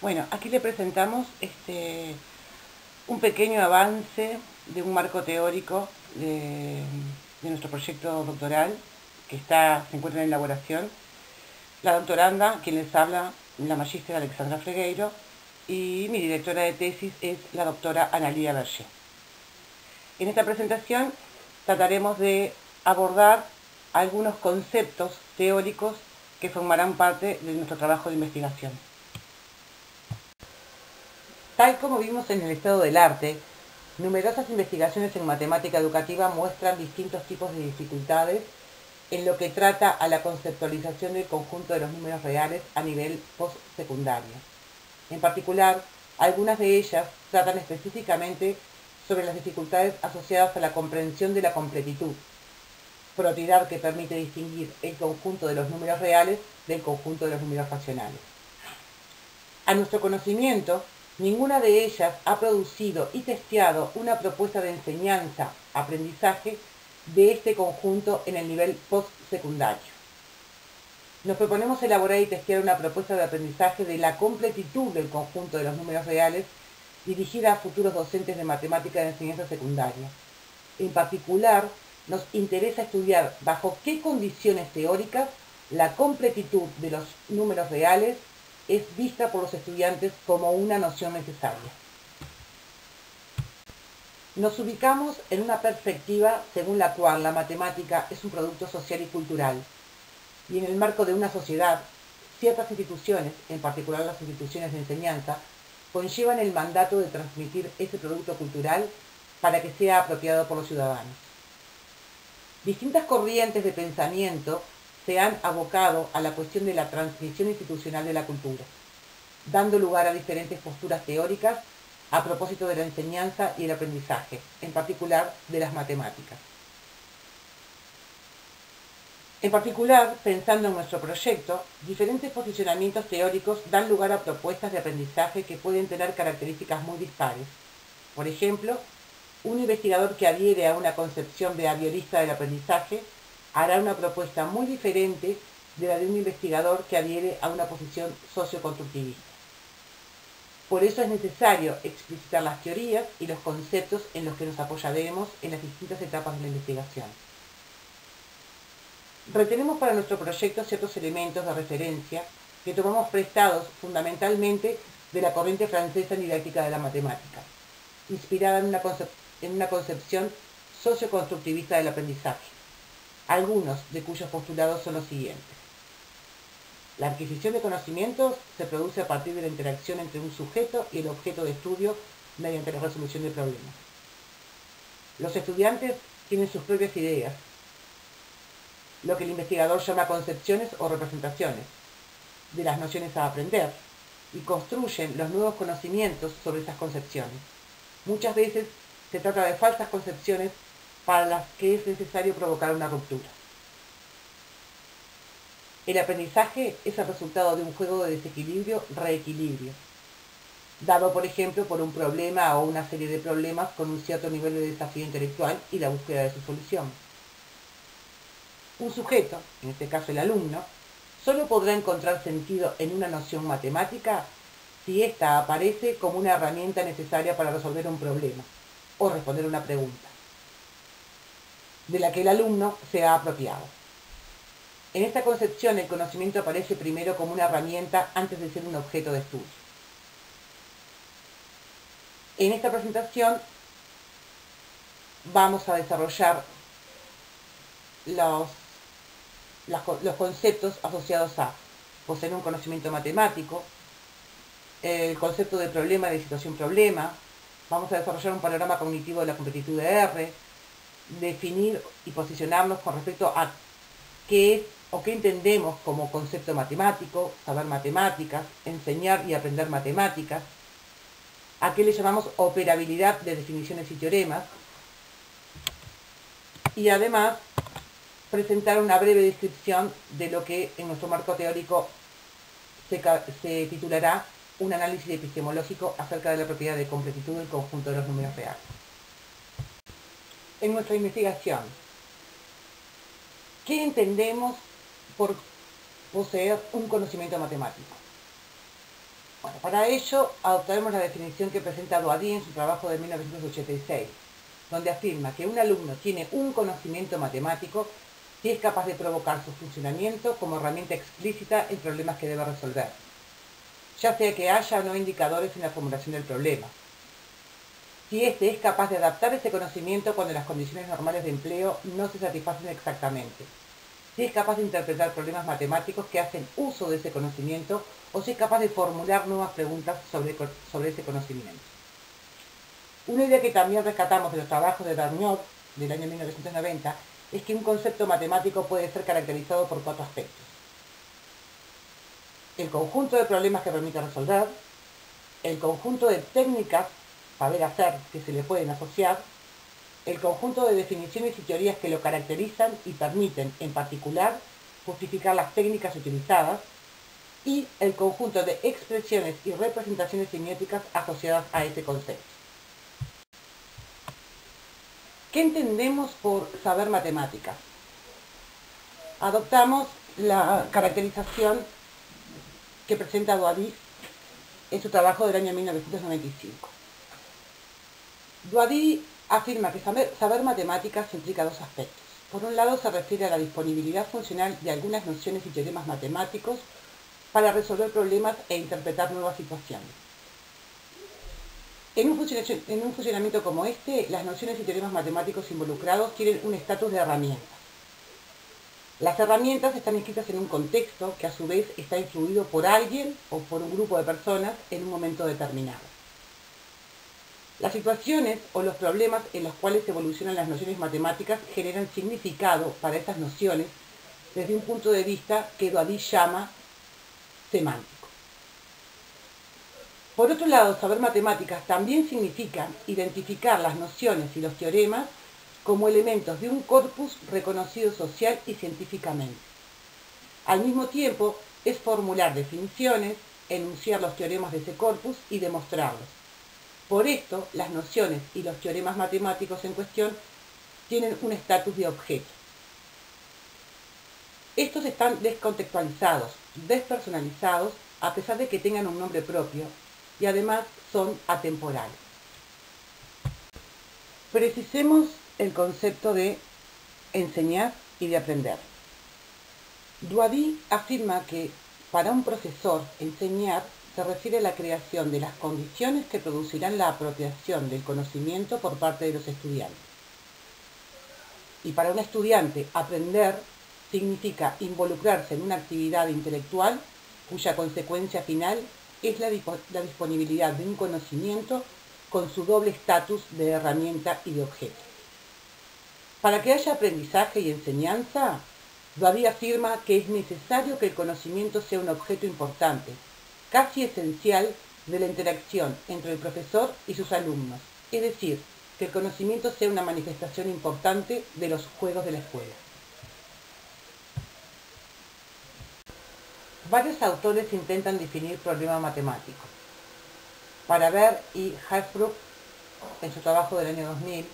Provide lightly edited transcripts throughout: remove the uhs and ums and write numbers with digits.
Bueno, aquí le presentamos un pequeño avance de un marco teórico de nuestro proyecto doctoral que se encuentra en elaboración. La doctoranda, quien les habla, la magíster Alexandra Fregueiro, y mi directora de tesis es la doctora Analía Berger. En esta presentación trataremos de abordar algunos conceptos teóricos que formarán parte de nuestro trabajo de investigación. Tal como vimos en el estado del arte, numerosas investigaciones en matemática educativa muestran distintos tipos de dificultades en lo que trata a la conceptualización del conjunto de los números reales a nivel postsecundario. En particular, algunas de ellas tratan específicamente sobre las dificultades asociadas a la comprensión de la completitud, propiedad que permite distinguir el conjunto de los números reales del conjunto de los números racionales. A nuestro conocimiento, ninguna de ellas ha producido y testeado una propuesta de enseñanza-aprendizaje de este conjunto en el nivel postsecundario. Nos proponemos elaborar y testear una propuesta de aprendizaje de la completitud del conjunto de los números reales dirigida a futuros docentes de matemática de enseñanza secundaria. En particular, nos interesa estudiar bajo qué condiciones teóricas la completitud de los números reales es vista por los estudiantes como una noción necesaria. Nos ubicamos en una perspectiva según la cual la matemática es un producto social y cultural, y en el marco de una sociedad, ciertas instituciones, en particular las instituciones de enseñanza, conllevan el mandato de transmitir ese producto cultural para que sea apropiado por los ciudadanos. Distintas corrientes de pensamiento se han abocado a la cuestión de la transmisión institucional de la cultura, dando lugar a diferentes posturas teóricas a propósito de la enseñanza y el aprendizaje, en particular de las matemáticas. En particular, pensando en nuestro proyecto, diferentes posicionamientos teóricos dan lugar a propuestas de aprendizaje que pueden tener características muy dispares. Por ejemplo, un investigador que adhiere a una concepción behaviorista del aprendizaje hará una propuesta muy diferente de la de un investigador que adhiere a una posición socioconstructivista. Por eso es necesario explicitar las teorías y los conceptos en los que nos apoyaremos en las distintas etapas de la investigación. Retenemos para nuestro proyecto ciertos elementos de referencia que tomamos prestados fundamentalmente de la corriente francesa en didáctica de la matemática, inspirada en una concepción socioconstructivista del aprendizaje, algunos de cuyos postulados son los siguientes. La adquisición de conocimientos se produce a partir de la interacción entre un sujeto y el objeto de estudio mediante la resolución de problemas. Los estudiantes tienen sus propias ideas, lo que el investigador llama concepciones o representaciones, de las nociones a aprender, y construyen los nuevos conocimientos sobre esas concepciones. Muchas veces se trata de falsas concepciones para las que es necesario provocar una ruptura. El aprendizaje es el resultado de un juego de desequilibrio-reequilibrio, dado por ejemplo por un problema o una serie de problemas con un cierto nivel de desafío intelectual y la búsqueda de su solución. Un sujeto, en este caso el alumno, solo podrá encontrar sentido en una noción matemática si ésta aparece como una herramienta necesaria para resolver un problema o responder una pregunta, de la que el alumno se ha apropiado. En esta concepción el conocimiento aparece primero como una herramienta antes de ser un objeto de estudio. En esta presentación vamos a desarrollar los conceptos asociados a poseer un conocimiento matemático, el concepto de problema y de situación-problema. Vamos a desarrollar un panorama cognitivo de la completitud de R, definir y posicionarnos con respecto a qué es o qué entendemos como concepto matemático, saber matemáticas, enseñar y aprender matemáticas, a qué le llamamos operabilidad de definiciones y teoremas, y además presentar una breve descripción de lo que en nuestro marco teórico se titulará un análisis epistemológico acerca de la propiedad de completitud del conjunto de los números reales. En nuestra investigación, ¿qué entendemos por poseer un conocimiento matemático? Bueno, Para ello, adoptaremos la definición que presenta Doady en su trabajo de 1986, donde afirma que un alumno tiene un conocimiento matemático si es capaz de provocar su funcionamiento como herramienta explícita en problemas que debe resolver, ya sea que haya o no indicadores en la formulación del problema. Si éste es capaz de adaptar ese conocimiento cuando las condiciones normales de empleo no se satisfacen exactamente. Si es capaz de interpretar problemas matemáticos que hacen uso de ese conocimiento o si es capaz de formular nuevas preguntas sobre ese conocimiento. Una idea que también rescatamos de los trabajos de Darniot del año 1990 es que un concepto matemático puede ser caracterizado por 4 aspectos: el conjunto de problemas que permite resolver, el conjunto de técnicas saber hacer que se le pueden asociar, el conjunto de definiciones y teorías que lo caracterizan y permiten, en particular, justificar las técnicas utilizadas, y el conjunto de expresiones y representaciones semióticas asociadas a ese concepto. ¿Qué entendemos por saber matemáticas? Adoptamos la caracterización que presenta Doady en su trabajo del año 1995. Doady afirma que saber matemáticas implica 2 aspectos. Por un lado, se refiere a la disponibilidad funcional de algunas nociones y teoremas matemáticos para resolver problemas e interpretar nuevas situaciones. En un funcionamiento como este, las nociones y teoremas matemáticos involucrados tienen un estatus de herramientas. Las herramientas están inscritas en un contexto que a su vez está influido por alguien o por un grupo de personas en un momento determinado. Las situaciones o los problemas en los cuales evolucionan las nociones matemáticas generan significado para estas nociones desde un punto de vista que Doady llama semántico. Por otro lado, saber matemáticas también significa identificar las nociones y los teoremas como elementos de un corpus reconocido social y científicamente. Al mismo tiempo, es formular definiciones, enunciar los teoremas de ese corpus y demostrarlos. Por esto, las nociones y los teoremas matemáticos en cuestión tienen un estatus de objeto. Estos están descontextualizados, despersonalizados, a pesar de que tengan un nombre propio, y además son atemporales. Precisemos el concepto de enseñar y de aprender. Doady afirma que para un profesor enseñar se refiere a la creación de las condiciones que producirán la apropiación del conocimiento por parte de los estudiantes. Y para un estudiante, aprender significa involucrarse en una actividad intelectual cuya consecuencia final es la disponibilidad de un conocimiento con su doble estatus de herramienta y de objeto. Para que haya aprendizaje y enseñanza, Doady afirma que es necesario que el conocimiento sea un objeto importante, casi esencial, de la interacción entre el profesor y sus alumnos, es decir, que el conocimiento sea una manifestación importante de los juegos de la escuela. Varios autores intentan definir problema matemático. Paraver y Hasbrouck, en su trabajo del año 2000,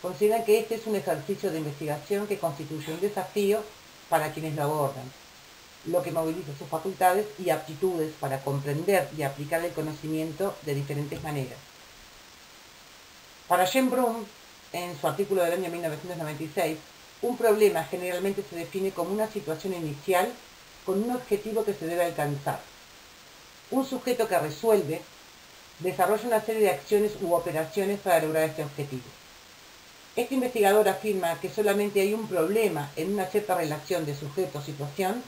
consideran que este es un ejercicio de investigación que constituye un desafío para quienes lo abordan, lo que moviliza sus facultades y aptitudes para comprender y aplicar el conocimiento de diferentes maneras. Para Jean Brum, en su artículo del año 1996, un problema generalmente se define como una situación inicial con un objetivo que se debe alcanzar. Un sujeto que resuelve desarrolla una serie de acciones u operaciones para lograr este objetivo. Este investigador afirma que solamente hay un problema en una cierta relación de sujeto-situación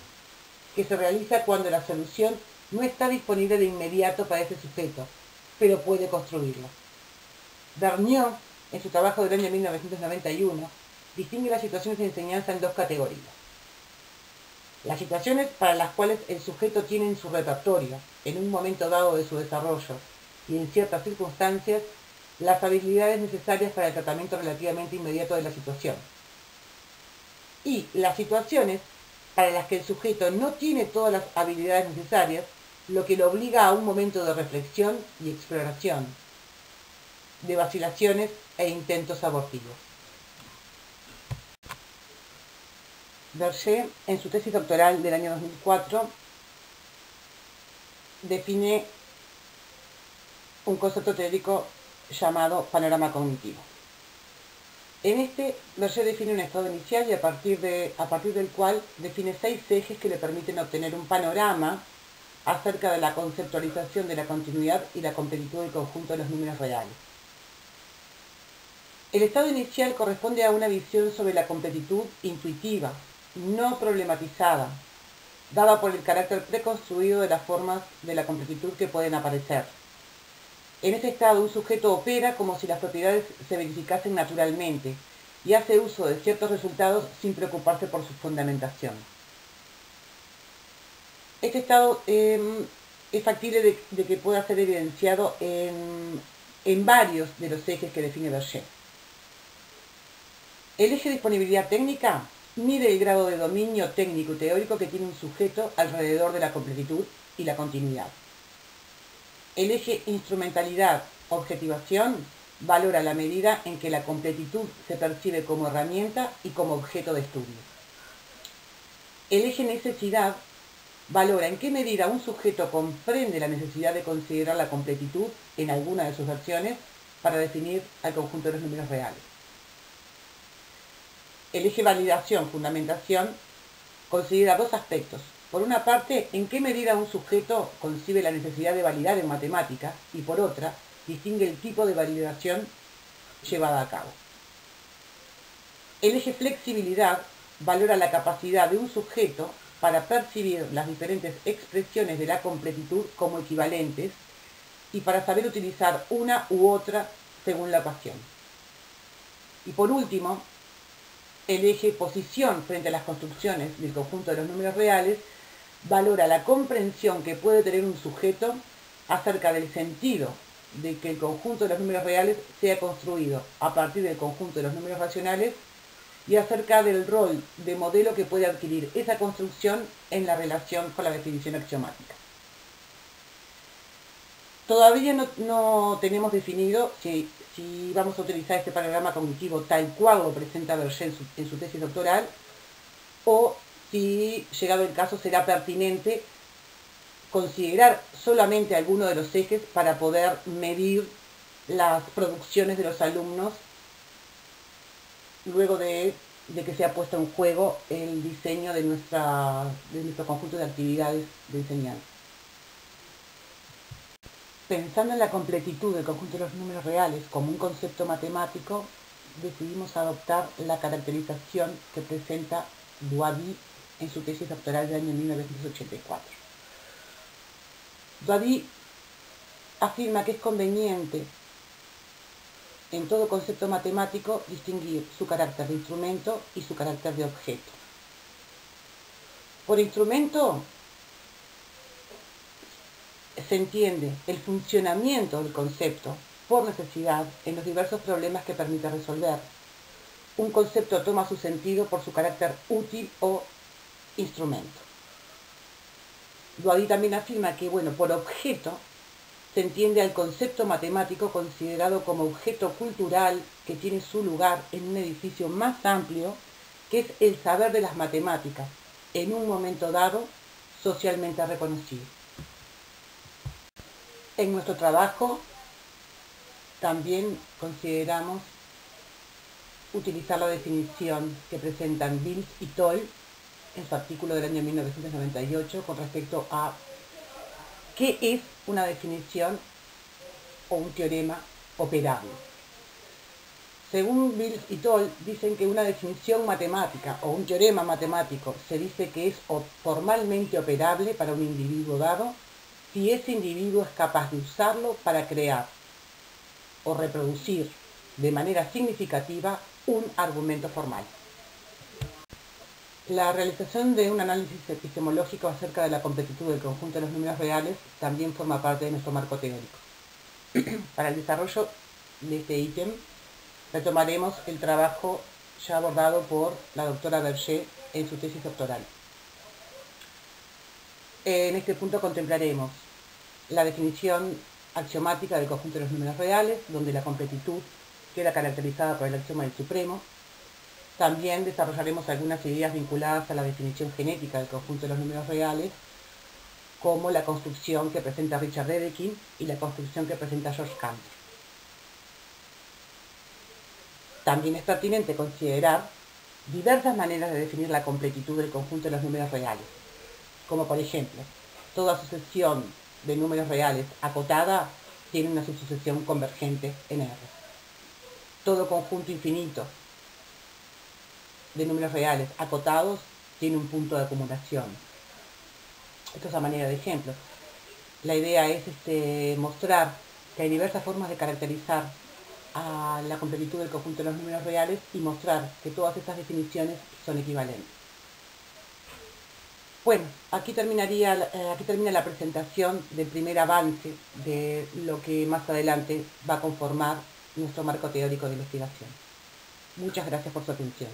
que se realiza cuando la solución no está disponible de inmediato para ese sujeto, pero puede construirlo. Darniot, en su trabajo del año 1991, distingue las situaciones de enseñanza en 2 categorías. Las situaciones para las cuales el sujeto tiene en su repertorio, en un momento dado de su desarrollo y en ciertas circunstancias, las habilidades necesarias para el tratamiento relativamente inmediato de la situación. Y las situaciones para las que el sujeto no tiene todas las habilidades necesarias, lo que lo obliga a un momento de reflexión y exploración, de vacilaciones e intentos abortivos. Berger, en su tesis doctoral del año 2004, define un concepto teórico llamado panorama cognitivo. En este, Berger define un estado inicial y a partir del cual define 6 ejes que le permiten obtener un panorama acerca de la conceptualización de la continuidad y la completitud del conjunto de los números reales. El estado inicial corresponde a una visión sobre la completitud intuitiva, no problematizada, dada por el carácter preconstruido de las formas de la completitud que pueden aparecer. En ese estado, un sujeto opera como si las propiedades se verificasen naturalmente y hace uso de ciertos resultados sin preocuparse por su fundamentación. Este estado es factible de que pueda ser evidenciado en varios de los ejes que define Berger. El eje de disponibilidad técnica mide el grado de dominio técnico y teórico que tiene un sujeto alrededor de la completitud y la continuidad. El eje instrumentalidad-objetivación valora la medida en que la completitud se percibe como herramienta y como objeto de estudio. El eje necesidad valora en qué medida un sujeto comprende la necesidad de considerar la completitud en alguna de sus versiones para definir al conjunto de los números reales. El eje validación-fundamentación considera 2 aspectos. Por una parte, en qué medida un sujeto concibe la necesidad de validar en matemáticas y por otra, distingue el tipo de validación llevada a cabo. El eje flexibilidad valora la capacidad de un sujeto para percibir las diferentes expresiones de la completitud como equivalentes y para saber utilizar una u otra según la ocasión. Y por último, el eje posición frente a las construcciones del conjunto de los números reales valora la comprensión que puede tener un sujeto acerca del sentido de que el conjunto de los números reales sea construido a partir del conjunto de los números racionales y acerca del rol de modelo que puede adquirir esa construcción en la relación con la definición axiomática. Todavía no tenemos definido si vamos a utilizar este panorama cognitivo tal cual lo presenta Berger en su tesis doctoral o si, llegado el caso, será pertinente considerar solamente alguno de los ejes para poder medir las producciones de los alumnos luego de que se ha puesto en juego el diseño de nuestro conjunto de actividades de enseñanza. Pensando en la completitud del conjunto de los números reales como un concepto matemático, decidimos adoptar la caracterización que presenta Douady en su tesis doctoral del año 1984. Douady afirma que es conveniente en todo concepto matemático distinguir su carácter de instrumento y su carácter de objeto. Por instrumento se entiende el funcionamiento del concepto por necesidad en los diversos problemas que permite resolver. Un concepto toma su sentido por su carácter útil o instrumento. Douady también afirma que, por objeto se entiende al concepto matemático considerado como objeto cultural que tiene su lugar en un edificio más amplio, que es el saber de las matemáticas, en un momento dado, socialmente reconocido. En nuestro trabajo también consideramos utilizar la definición que presentan Bills y Toll en su artículo del año 1998 con respecto a qué es una definición o un teorema operable. Según Bills y Toll, dicen que una definición matemática o un teorema matemático se dice que es formalmente operable para un individuo dado si ese individuo es capaz de usarlo para crear o reproducir de manera significativa un argumento formal. La realización de un análisis epistemológico acerca de la completitud del conjunto de los números reales también forma parte de nuestro marco teórico. Para el desarrollo de este ítem, retomaremos el trabajo ya abordado por la doctora Berger en su tesis doctoral. En este punto contemplaremos la definición axiomática del conjunto de los números reales, donde la completitud queda caracterizada por el axioma del supremo. También desarrollaremos algunas ideas vinculadas a la definición genética del conjunto de los números reales como la construcción que presenta Richard Dedekind y la construcción que presenta George Cantor. También es pertinente considerar diversas maneras de definir la completitud del conjunto de los números reales, como por ejemplo, toda sucesión de números reales acotada tiene una subsucesión convergente en R. Todo conjunto infinito de números reales acotados tiene un punto de acumulación. Esto es a manera de ejemplo. La idea es mostrar que hay diversas formas de caracterizar a la completitud del conjunto de los números reales y mostrar que todas estas definiciones son equivalentes. Bueno, aquí termina la presentación del primer avance de lo que más adelante va a conformar nuestro marco teórico de investigación. Muchas gracias por su atención.